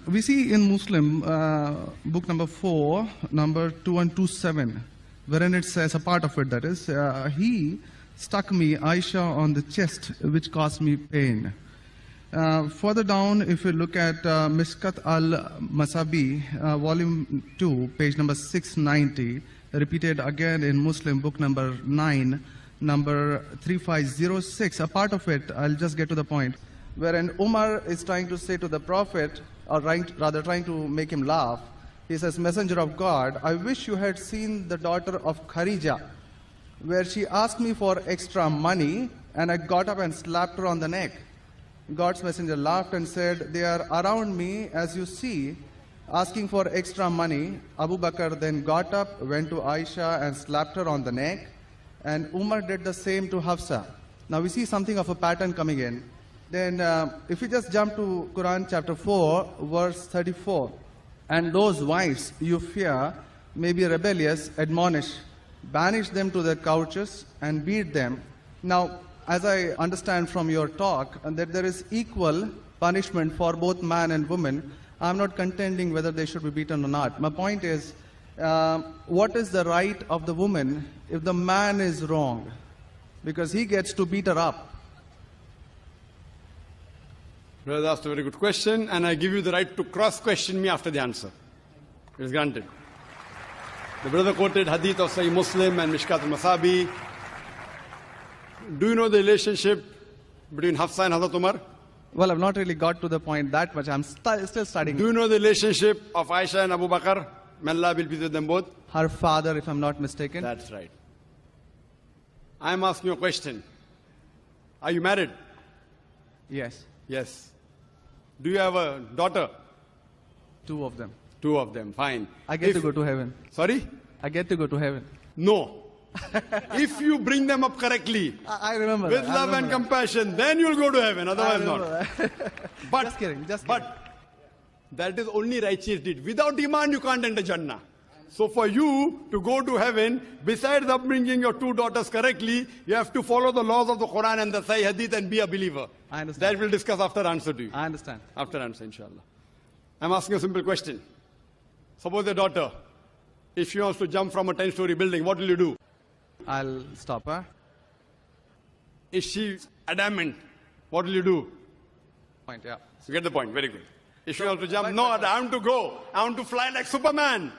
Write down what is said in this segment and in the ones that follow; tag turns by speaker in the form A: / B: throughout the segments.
A: We see in Muslim, book number 4, number 2127, wherein it says, a part of it that is, he stuck me, Aisha, on the chest, which caused me pain. Further down, if you look at Mishkat al-Masabi, volume 2, page number 690, repeated again in Muslim, book number 9, number 3506, a part of it, I'll just get to the point, wherein Umar is trying to say to the Prophet, or rather trying to make him laugh. He says, Messenger of God, I wish you had seen the daughter of Kharija, where she asked me for extra money, and I got up and slapped her on the neck. God's messenger laughed and said, they are around me, as you see, asking for extra money. Abu Bakr then got up, went to Aisha and slapped her on the neck, and Umar did the same to Hafsa. Now we see something of a pattern coming in. Then if we just jump to Quran chapter 4, verse 34, and those wives you fear may be rebellious, admonish, banish them to their couches and beat them. Now, as I understand from your talk, that there is equal punishment for both man and woman. I'm not contending whether they should be beaten or not. My point is, what is the right of the woman if the man is wrong? Because he gets to beat her up.
B: Brother asked a very good question, and I give you the right to cross-question me after the answer. It is granted. The brother quoted hadith of Sahih Muslim and Mishkat al-Masabi. Do you know the relationship between Hafsa and Hazrat Umar?
A: Well, I've not really got to the point that much. I'm still studying.
B: Do you know the relationship of Aisha and Abu Bakr? May Allah be pleased with them both.
A: Her father, if I'm not mistaken.
B: That's right. I'm asking you a question. Are you married?
A: Yes.
B: Yes. Do you have a daughter?
A: 2 of them.
B: 2 of them, fine.
A: I get to go to heaven.
B: Sorry?
A: I get to go to heaven.
B: No. If you bring them up correctly,
A: I remember
B: with
A: that.
B: love and compassion, then you'll go to heaven, otherwise not. But,
A: just kidding.
B: But that is only righteous deed. Without iman, you can't enter Jannah. So for you to go to heaven, besides upbringing your 2 daughters correctly, you have to follow the laws of the Quran and the Sahih Hadith and be a believer.
A: I understand.
B: That we'll discuss after answer to you.
A: I understand.
B: After answer, inshallah. I'm asking a simple question. Suppose your daughter, if she wants to jump from a 10-story building, what will you do?
A: I'll stop her.
B: Is she adamant? What will you do?
A: Point, yeah.
B: So get the point, very good. If she wants to jump, no, I want to go. I want to fly like Superman.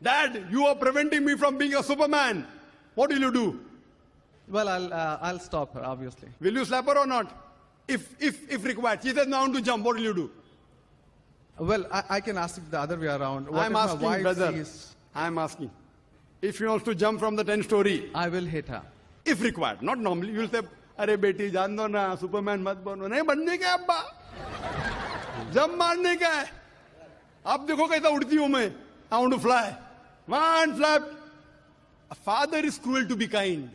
B: Dad, you are preventing me from being a Superman. What will you do?
A: Well, I'll stop her, obviously.
B: Will you slap her or not? If required. She says, no, I want to jump. What will you do?
A: Well, I can ask it the other way around. What
B: I'm
A: if my
B: asking,
A: wife
B: brother.
A: sees-
B: I'm asking. If she wants to jump from the 10-story,
A: I will hit her.
B: if required, not normally, you will say, "Arey beti, jaan do na, Superman mat bano." नहीं बनने का अब्बा, जब मारने का है. अब देखो कैसा उड़ती हूँ मैं. I want to fly. One flap. A father is cruel to be kind.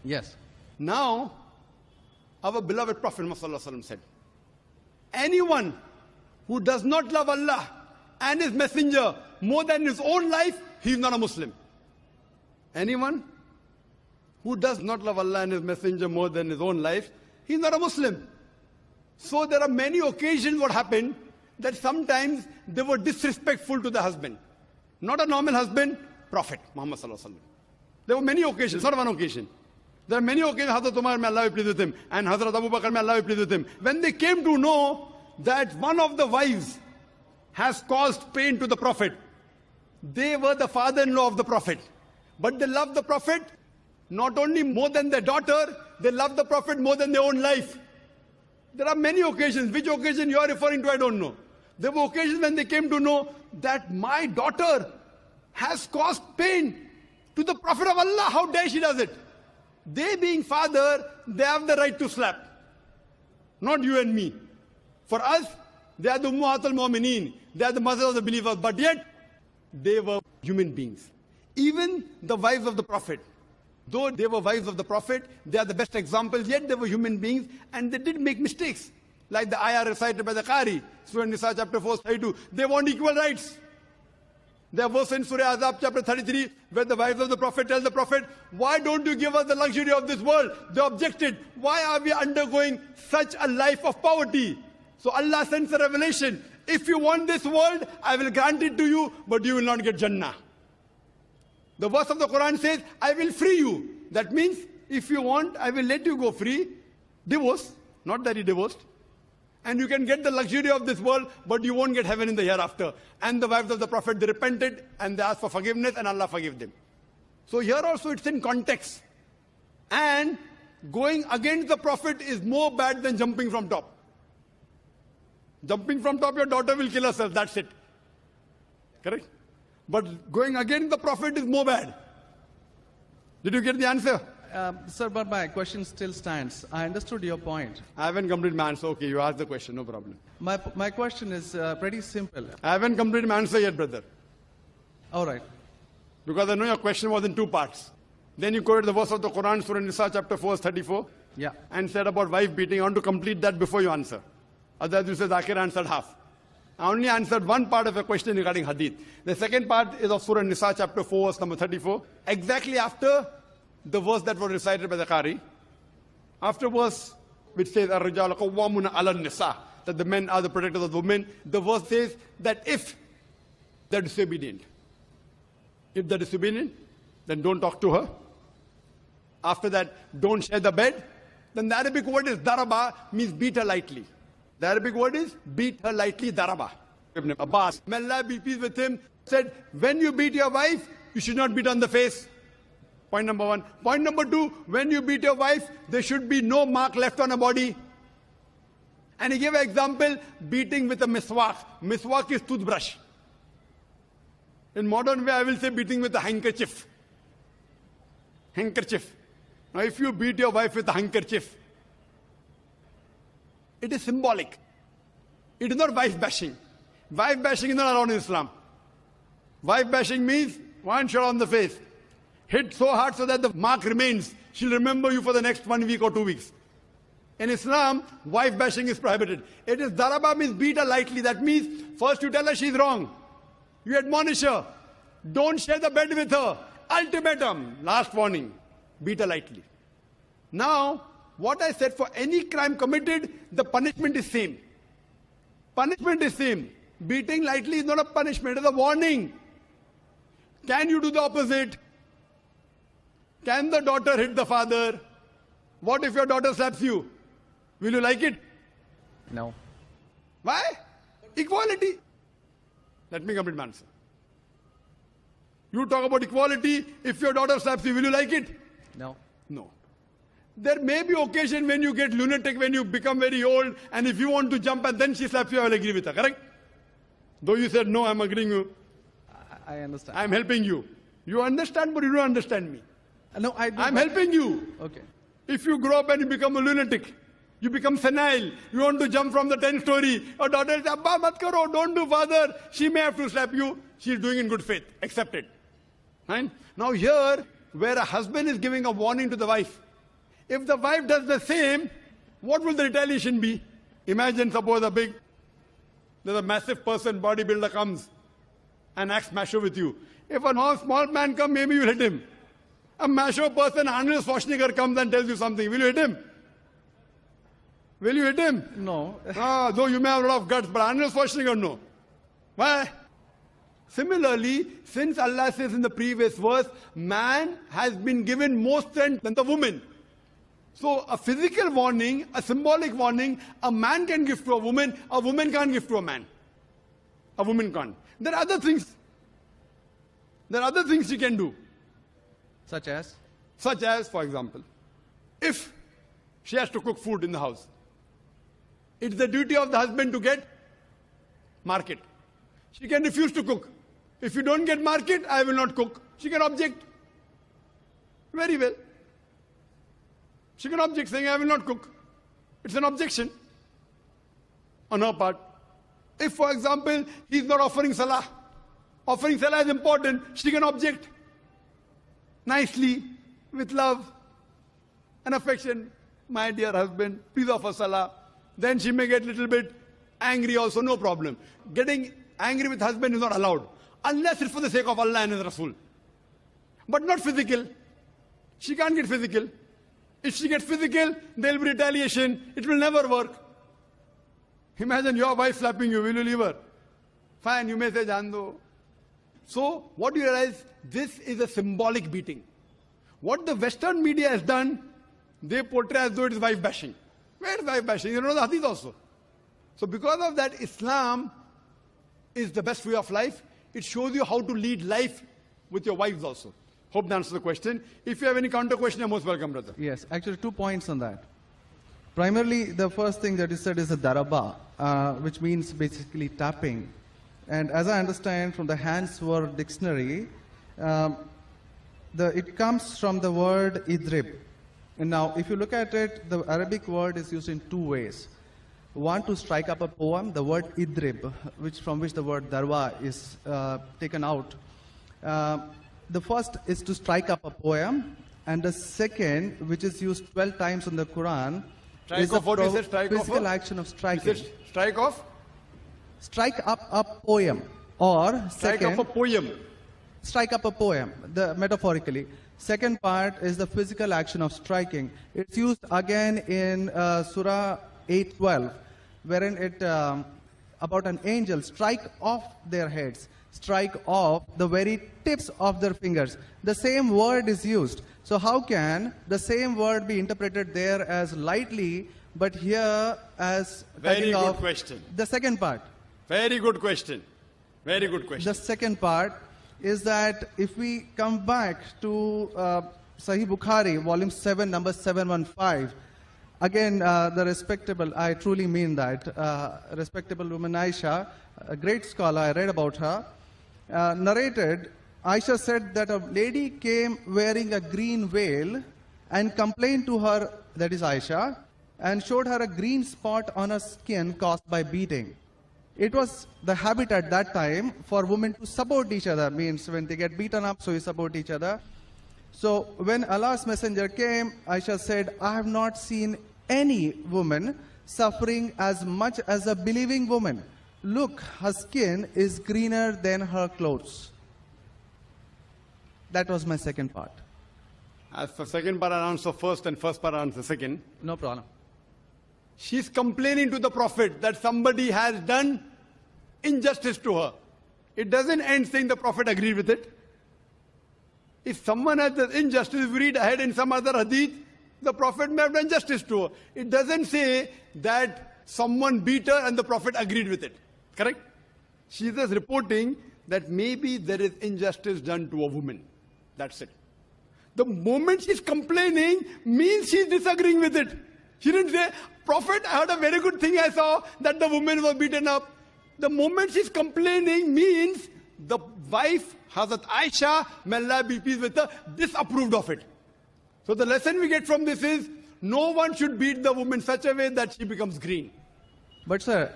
A: Yes.
B: Now, our beloved Prophet Muhammad said, anyone who does not love Allah and His Messenger more than his own life, he is not a Muslim. Anyone who does not love Allah and His Messenger more than his own life, he is not a Muslim. So there are many occasions what happened that sometimes they were disrespectful to the husband. Not a normal husband, Prophet Muhammad sallallahu alaihi wasallam. There were many occasions, not one occasion. There are many occasions, Hazrat Umar, may Allah be pleased with him, and Hazrat Abu Bakr, may Allah be pleased with him. When they came to know that one of the wives has caused pain to the Prophet, they were the father-in-law of the Prophet. But they loved the Prophet not only more than their daughter, they loved the Prophet more than their own life. There are many occasions. Which occasion you are referring to, I don't know. There were occasions when they came to know that my daughter has caused pain to the Prophet of Allah. How dare she does it? They being father, they have the right to slap. Not you and me. For us, they are the Ummahat al-Mu'mineen. They are the mothers of the believers. But yet, they were human beings. Even the wives of the Prophet. Though they were wives of the Prophet, they are the best examples, yet they were human beings and they did make mistakes. Like the ayah recited by the Qari, Surah Nisa chapter 4, 32. They want equal rights. There was in Surah Azab chapter 33, where the wives of the Prophet tell the Prophet, why don't you give us the luxury of this world? They objected, why are we undergoing such a life of poverty? So Allah sends a revelation. If you want this world, I will grant it to you, but you will not get Jannah. The verse of the Quran says, I will free you. That means, if you want, I will let you go free. Divorce, not that he divorced. And you can get the luxury of this world, but you won't get heaven in the hereafter. And the wives of the Prophet, they repented and they asked for forgiveness and Allah forgave them. So here also it's in context. And going against the Prophet is more bad than jumping from top. Jumping from top, your daughter will kill herself, that's it. Correct? But going against the Prophet is more bad. Did you get the answer?
A: Sir, but my question still stands. I understood your point.
B: I haven't completed my answer. Okay, you asked the question, no problem.
A: My question is pretty simple.
B: I haven't completed my answer yet, brother.
A: All right.
B: Because I know your question was in two parts. Then you quoted the verse of the Quran, Surah Nisa, chapter 4, verse 34.
A: Yeah.
B: And said about wife beating. I want to complete that before you answer. Otherwise, you said Zakir answered half. I only answered one part of your question regarding hadith. The second part is of Surah Nisa, chapter 4, verse number 34. Exactly after the verse that was recited by the Qari. After verse which says, Ar-Rijalu Qawwamuna 'ala an-Nisa, that the men are the protectors of the women. The verse says that if they're disobedient, then don't talk to her. After that, don't share the bed. Then the Arabic word is daraba, means beat her lightly. The Arabic word is beat her lightly, daraba. Ibn Abbas, may Allah be pleased with him, said, when you beat your wife, you should not beat on the face. Point number one. Point number two, when you beat your wife, there should be no mark left on her body. And he gave an example, beating with a miswak. Miswak is toothbrush. In modern way, I will say beating with a handkerchief. Handkerchief. Now, if you beat your wife with a handkerchief, it is symbolic. It is not wife bashing. Wife bashing is not allowed in Islam. Wife bashing means one shot on the face. Hit so hard so that the mark remains. She'll remember you for the next 1 week or 2 weeks. In Islam, wife bashing is prohibited. It is daraba, means beat her lightly. That means first you tell her she's wrong. You admonish her. Don't share the bed with her. Ultimatum. Last warning. Beat her lightly. Now, what I said, for any crime committed, the punishment is same. Punishment is same. Beating lightly is not a punishment, it is a warning. Can you do the opposite? Can the daughter hit the father? What if your daughter slaps you? Will you like it?
A: No.
B: Why? Equality. Let me complete my answer. You talk about equality. If your daughter slaps you, will you like it?
A: No.
B: No. There may be occasion when you get lunatic, when you become very old, and if you want to jump and then she slaps you, I will agree with her, correct? Though you said, no, I'm agreeing with you.
A: I understand.
B: I'm helping you. You understand, but you don't understand me.
A: No, I do.
B: I'm helping you.
A: Okay.
B: If you grow up and you become a lunatic, you become senile, you want to jump from the 10th story, your daughter says, Abba, mat karo, don't do, father. She may have to slap you. She's doing in good faith. Accept it. Right? Now here, where a husband is giving a warning to the wife, if the wife does the same, what will the retaliation be? Imagine, suppose there's a massive person, bodybuilder comes and acts macho with you. If a small man comes, maybe you'll hit him. A macho person, Arnold Schwarzenegger, comes and tells you something. Will you hit him? Will you hit him?
A: No.
B: Though you may have a lot of guts, but Arnold Schwarzenegger, no. Why? Similarly, since Allah says in the previous verse, man has been given more strength than the woman. So a physical warning, a symbolic warning, a man can give to a woman can't give to a man. A woman can't. There are other things. There are other things she can do.
A: Such as?
B: Such as, for example, if she has to cook food in the house, it's the duty of the husband to get market. She can refuse to cook. If you don't get market, I will not cook. She can object. Very well. She can object, saying, I will not cook. It's an objection on her part. If, for example, he's not offering salah is important, she can object nicely, with love and affection. My dear husband, please offer salah. Then she may get a little bit angry also, no problem. Getting angry with husband is not allowed, unless it's for the sake of Allah and His Rasul. But not physical. She can't get physical. If she gets physical, there will be retaliation. It will never work. Imagine your wife slapping you, will you leave her? Fine, you may say, Jando. So, what do you realize? This is a symbolic beating. What the Western media has done, they portray as though it is wife bashing. Where is wife bashing? You know the hadith also. So because of that, Islam is the best way of life. It shows you how to lead life with your wives also. Hope that answers the question. If you have any counter question, you're most welcome, brother.
A: Yes, actually 2 points on that. Primarily, the first thing that you said is a daraba, which means basically tapping. And as I understand from the Hand's Word Dictionary, it comes from the word idrib. And now, if you look at it, the Arabic word is used in 2 ways. One, to strike up a poem, the word idrib, from which the word darwa is taken out. The first is to strike up a poem, and the second, which is used 12 times in the Quran, is the physical action of striking.
B: Strike off?
A: Strike up a poem, or
B: strike up a poem.
A: Strike up a poem, metaphorically. Second part is the physical action of striking. It's used again in Surah 8:12, wherein it about an angel strike off their heads, strike off the very tips of their fingers. The same word is used. So how can the same word be interpreted there as lightly, but here as
B: very good question.
A: The second part.
B: Very good question. Very good question.
A: The second part is that if we come back to Sahih Bukhari, volume 7, number 715, again, the respectable, I truly mean that, respectable woman Aisha, a great scholar, I read about her, narrated, Aisha said that a lady came wearing a green veil and complained to her, that is Aisha, and showed her a green spot on her skin caused by beating. It was the habit at that time for women to support each other, means when they get beaten up, so you support each other. So when Allah's messenger came, Aisha said, I have not seen any woman suffering as much as a believing woman. Look, her skin is greener than her clothes. That was my second part.
B: As for second part, I answer first, and first part, I answer second.
A: No problem.
B: She's complaining to the Prophet that somebody has done injustice to her. It doesn't end saying the Prophet agreed with it. If someone has done injustice, if we read ahead in some other hadith, the Prophet may have done justice to her. It doesn't say that someone beat her and the Prophet agreed with it. Correct? She is just reporting that maybe there is injustice done to a woman. That's it. The moment she's complaining means she's disagreeing with it. She didn't say, Prophet, I heard a very good thing I saw, that the woman was beaten up. The moment she's complaining means the wife, Hazrat Aisha, may Allah be pleased with her, disapproved of it. So the lesson we get from this is, no one should beat the woman such a way that she becomes green.
A: But sir,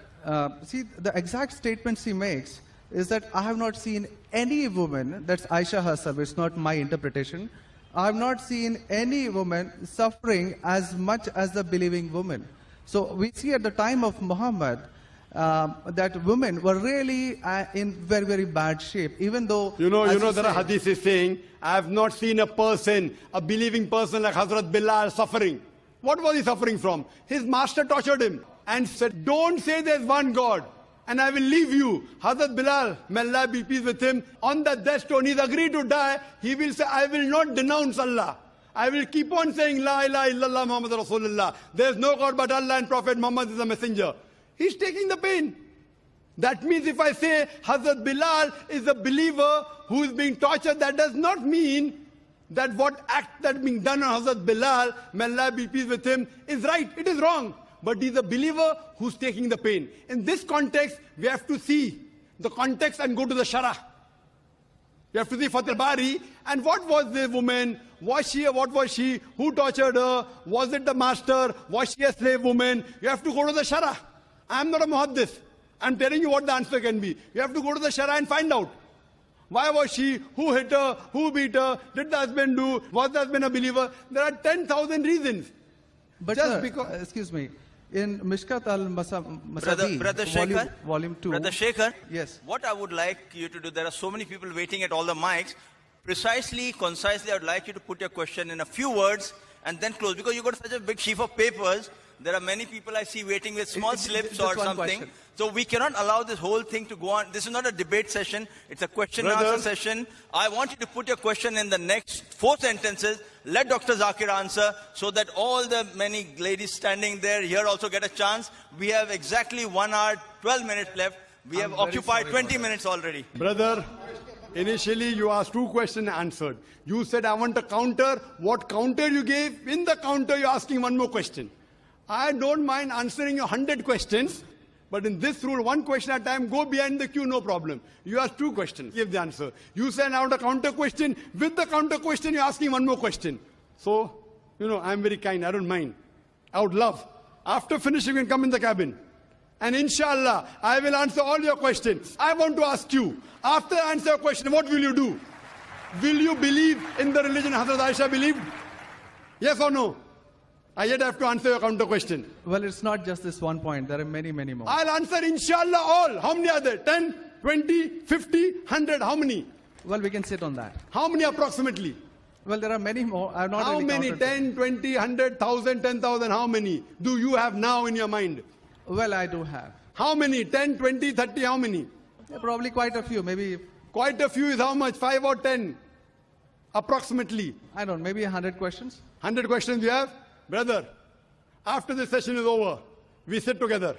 A: see, the exact statement she makes is that I have not seen any woman, that's Aisha herself, it's not my interpretation, I have not seen any woman suffering as much as the believing woman. So we see at the time of Muhammad that women were really in very, very bad shape, even though...
B: You know there are hadith saying, I have not seen a person, a believing person like Hazrat Bilal suffering. What was he suffering from? His master tortured him and said, don't say there's one God and I will leave you. Hazrat Bilal, may Allah be pleased with him, on the death stone, he's agreed to die. He will say, I will not denounce Allah. I will keep on saying, La ilaha illallah Muhammad Rasulullah. There's no God but Allah and Prophet Muhammad is a messenger. He's taking the pain. That means if I say Hazrat Bilal is a believer who is being tortured, that does not mean that what act that being done on Hazrat Bilal, may Allah be pleased with him, is right. It is wrong. But he's a believer who's taking the pain. In this context, we have to see the context and go to the Shara. You have to see Fath al-Bari. And what was the woman? What was she? Who tortured her? Was it the master? Was she a slave woman? You have to go to the Shara. I'm not a muhaddith. I'm telling you what the answer can be. You have to go to the Shara and find out. Why was she? Who hit her? Who beat her? Did the husband do? Was the husband a believer? There are 10,000 reasons.
A: But just because, excuse me, in Mishkat al-Masabi, volume 2.
C: Brother Shekhar,
A: yes.
C: What I would like you to do, there are so many people waiting at all the mics. Precisely, concisely, I would like you to put your question in a few words and then close. Because you got such a big sheaf of papers There are many people I see waiting with small slips
A: just
C: or
A: one
C: something.
A: question.
C: So we cannot allow this whole thing to go on. This is not a debate session. It's a question and
B: Brother.
C: answer session. I want you to put your question in the next 4 sentences. Let Dr. Zakir answer so that all the many ladies standing there here also get a chance. We have exactly 1 hour, 12 minutes left. We have occupied 20 minutes already.
B: Brother, initially you asked 2 questions and answered. You said, I want a counter. What counter you gave? In the counter, you're asking 1 more question. I don't mind answering your 100 questions, but in this rule, 1 question at a time, go behind the queue, no problem. You asked 2 questions, give the answer. You said, I want a counter question. With the counter question, you're asking 1 more question. So, I'm very kind, I don't mind. I would love. After finishing, you can come in the cabin. And inshallah, I will answer all your questions. I want to ask you, after I answer your question, what will you do? Will you believe in the religion Hazrat Aisha believed? Yes or no? I yet have to answer your counter question.
A: Well, it's not just this one point. There are many, many more.
B: I'll answer inshallah all. How many are there? 10, 20, 50, 100? How many?
A: Well, we can sit on that.
B: How many approximately?
A: Well, there are many more. I have not
B: How
A: really
B: many?
A: counted
B: 10, 20, 100, 1,000, 10,000? How many do you have now in your mind?
A: them. Well, I do have.
B: How many? 10, 20, 30? How many?
A: Yeah, probably quite a few. Maybe,
B: Quite a few is how much? 5 or 10? Approximately.
A: I don't know, maybe 100 questions.
B: 100 questions you have? Brother, after this session is over, we sit together.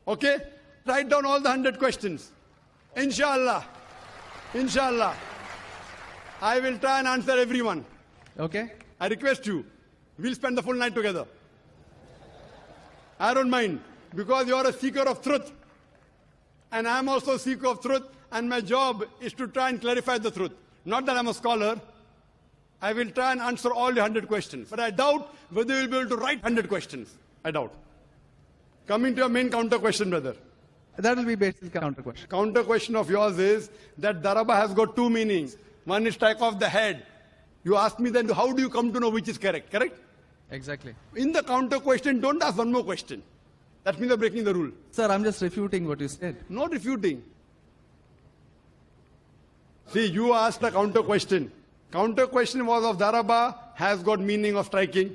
B: Okay? Write down all the 100 questions. Inshallah. Inshallah. I will try and answer everyone.
A: Okay?
B: I request you. We'll spend the full night together. I don't mind. Because you're a seeker of truth. And I'm also a seeker of truth. And my job is to try and clarify the truth. Not that I'm a scholar. I will try and answer all your 100 questions. But I doubt whether you'll be able to write 100 questions. I doubt. Coming to your main counter question, brother.
A: That will be basically counter question.
B: Counter question of yours is that daraba has got 2 meanings. One is strike off the head. You ask me then, how do you come to know which is correct? Correct?
A: Exactly.
B: In the counter question, don't ask 1 more question. That means you're breaking the rule.
A: Sir, I'm just refuting what you said.
B: Not refuting. See, you asked a counter question. Counter question was of daraba has got meaning of striking.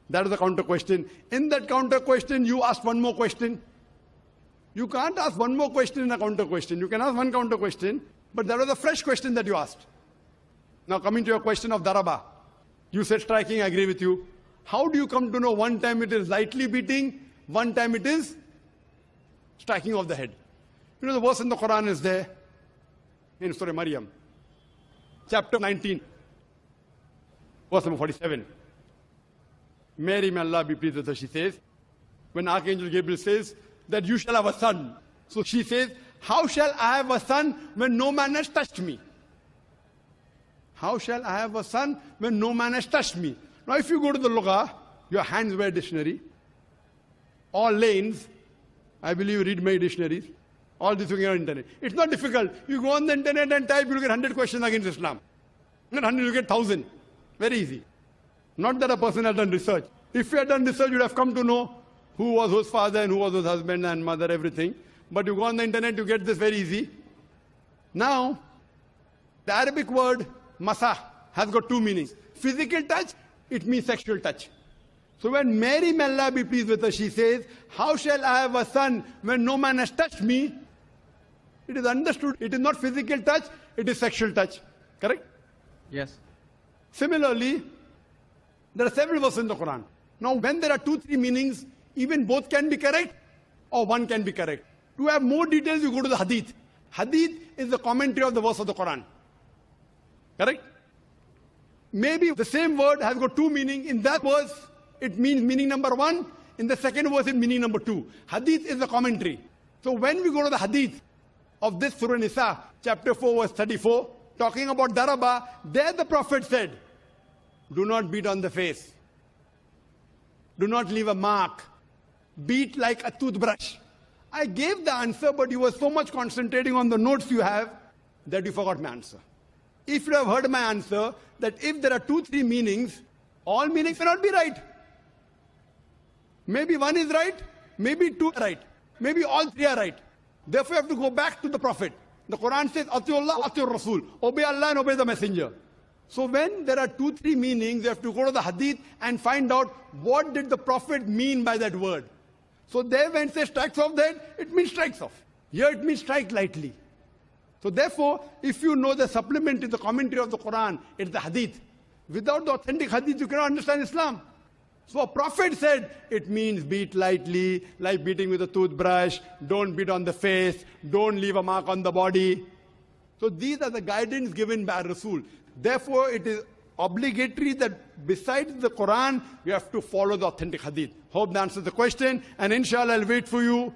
B: That is the counter question. In that counter question, you asked 1 more question. You can't ask 1 more question in a counter question. You can ask 1 counter question, but that was a fresh question that you asked. Now coming to your question of daraba. You said striking, I agree with you. How do you come to know one time it is lightly beating, one time it is striking of the head? The verse in the Quran is there. In Surah Maryam, chapter 19, verse number 47. Mary, may Allah be pleased with her, she says, when Archangel Gabriel says that you shall have a son. So she says, how shall I have a son when no man has touched me? How shall I have a son when no man has touched me? Now if you go to the Lugha, your hands wear dictionary, all lanes, I believe you read my dictionaries. All this you can get on the internet. It's not difficult. You go on the internet and type, you'll get 100 questions against Islam. Not 100, you get 1,000. Very easy. Not that a person has done research. If you had done research, you'd have come to know who was whose father and who was whose husband and mother, everything. But you go on the internet, you get this very easy. Now, the Arabic word masah has got 2 meanings. Physical touch, it means sexual touch. So when Mary, may Allah be pleased with her, she says, how shall I have a son when no man has touched me? It is understood. It is not physical touch, it is sexual touch. Correct?
A: Yes.
B: Similarly, there are several verses in the Quran. Now, when there are 2, 3 meanings, even both can be correct or one can be correct. To have more details, you go to the Hadith. Hadith is the commentary of the verse of the Quran. Correct? Maybe the same word has got 2 meanings. In that verse, it means meaning number 1. In the second verse, it meaning number 2. Hadith is the commentary. So when we go to the Hadith of this Surah Nisa, chapter 4, verse 34, talking about daraba, there the Prophet said, do not beat on the face. Do not leave a mark. Beat like a toothbrush. I gave the answer, but you were so much concentrating on the notes you have that you forgot my answer. If you have heard my answer, that if there are 2, 3 meanings, all meanings may not be right. Maybe 1 is right, maybe 2 are right, maybe all 3 are right. Therefore, you have to go back to the Prophet. The Quran says, Atiullah, Atiur Rasul. Obey Allah and obey the Messenger. So when there are 2-3 meanings, you have to go to the hadith and find out what did the Prophet mean by that word. So there when it says strikes off that, it means strikes off. Here it means strike lightly. So therefore, if you know the supplement in the commentary of the Quran, it's the hadith. Without the authentic hadith, you cannot understand Islam. So a prophet said, it means beat lightly, like beating with a toothbrush, don't beat on the face, don't leave a mark on the body. So these are the guidance given by Rasul. Therefore, it is obligatory that besides the Quran, you have to follow the authentic hadith. Hope that answers the question, and inshallah I'll wait for you